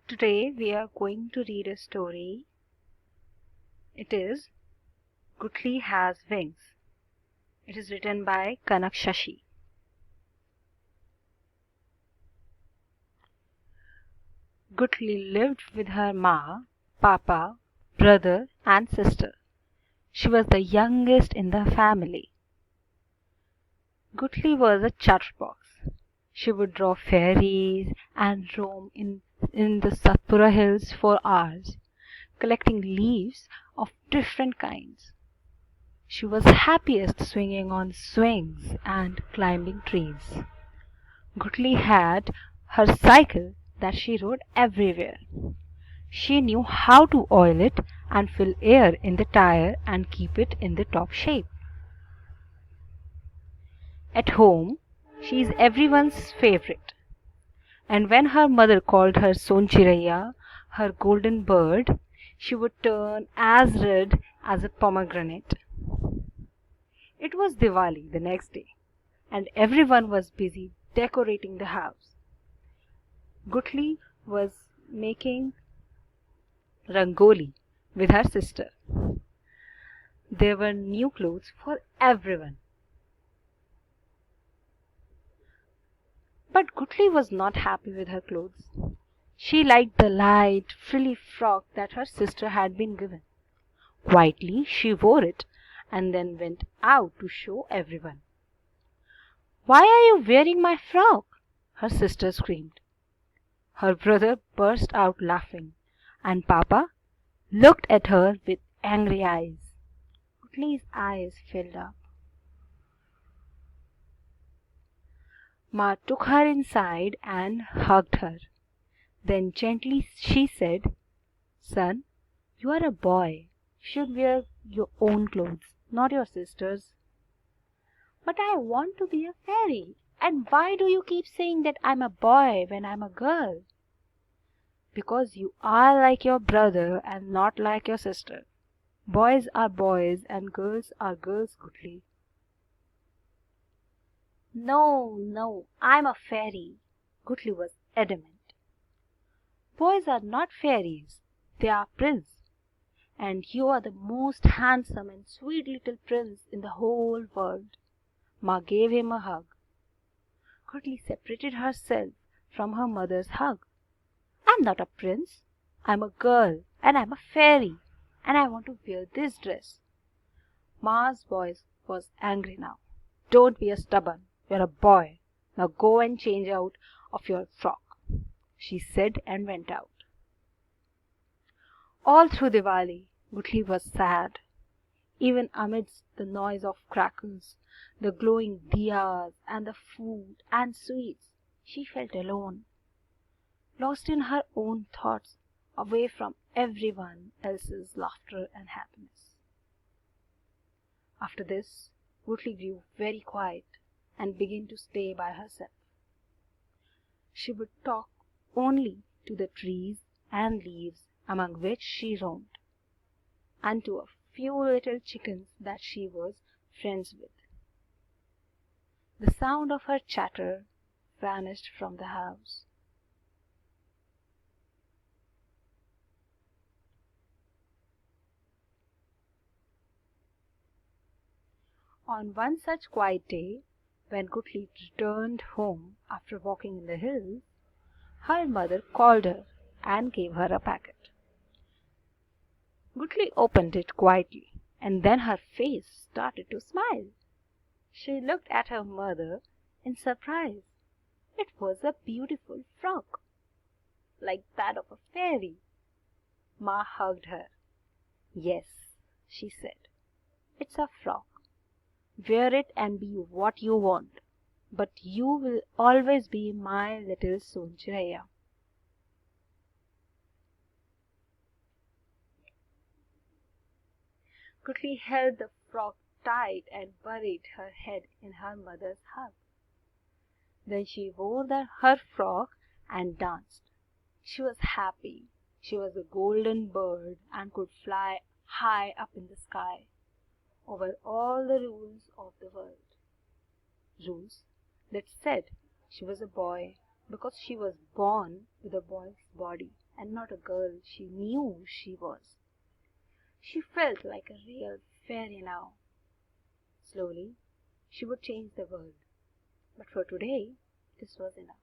Today we are going to read a story. It is Guthli Has Wings. It is written by Kanak Shashi. Guthli lived with her ma, papa, brother and sister. She was the youngest in the family. Guthli was a chatterbox. She would draw fairies and roam in the Satpura hills for hours, collecting leaves of different kinds. She was happiest swinging on swings and climbing trees. Guthli had her cycle that she rode everywhere. She knew how to oil it and fill air in the tire and keep it in the top shape. At home, she is everyone's favorite. And when her mother called her Sonchiraiya, her golden bird, she would turn as red as a pomegranate. It was Diwali the next day, and everyone was busy decorating the house. Guthli was making rangoli with her sister. There were new clothes for everyone. But Guthli was not happy with her clothes. She liked the light, frilly frock that her sister had been given. Quietly she wore it and then went out to show everyone. "Why are you wearing my frock?" her sister screamed. Her brother burst out laughing, and Papa looked at her with angry eyes. Guthli's eyes filled up. Ma took her inside and hugged her. Then gently she said, "Son, you are a boy. You should wear your own clothes, not your sister's." "But I want to be a fairy. And why do you keep saying that I'm a boy when I'm a girl?" "Because you are like your brother and not like your sister. Boys are boys and girls are girls, Guthli." "No, no, I'm a fairy." Guthli was adamant. "Boys are not fairies. They are princes. And you are the most handsome and sweet little prince in the whole world." Ma gave him a hug. Guthli separated herself from her mother's hug. "I'm not a prince. I'm a girl and I'm a fairy and I want to wear this dress." Ma's voice was angry now. "Don't be a stubborn. You're a boy. Now go and change out of your frock," she said and went out. All through Diwali, Guthli was sad. Even amidst the noise of crackers, the glowing diyas and the food and sweets, she felt alone, lost in her own thoughts, away from everyone else's laughter and happiness. After this, Guthli grew very quiet and began to stay by herself. She would talk only to the trees and leaves among which she roamed, and to a few little chickens that she was friends with. The sound of her chatter vanished from the house. On one such quiet day, when Guthli returned home after walking in the hills, her mother called her and gave her a packet. Guthli opened it quietly, and then her face started to smile. She looked at her mother in surprise. It was a beautiful frock, like that of a fairy. Ma hugged her. "Yes," she said, "it's a frock. Wear it and be what you want, but you will always be my little Sonchiraiya." Guthli held the frock tight and buried her head in her mother's hug. Then she wore her frock and danced. She was happy. She was a golden bird and could fly high up in the sky, over all the rules of the world. Rules that said she was a boy because she was born with a boy's body and not a girl she knew she was. She felt like a real fairy now. Slowly, she would change the world. But for today, this was enough.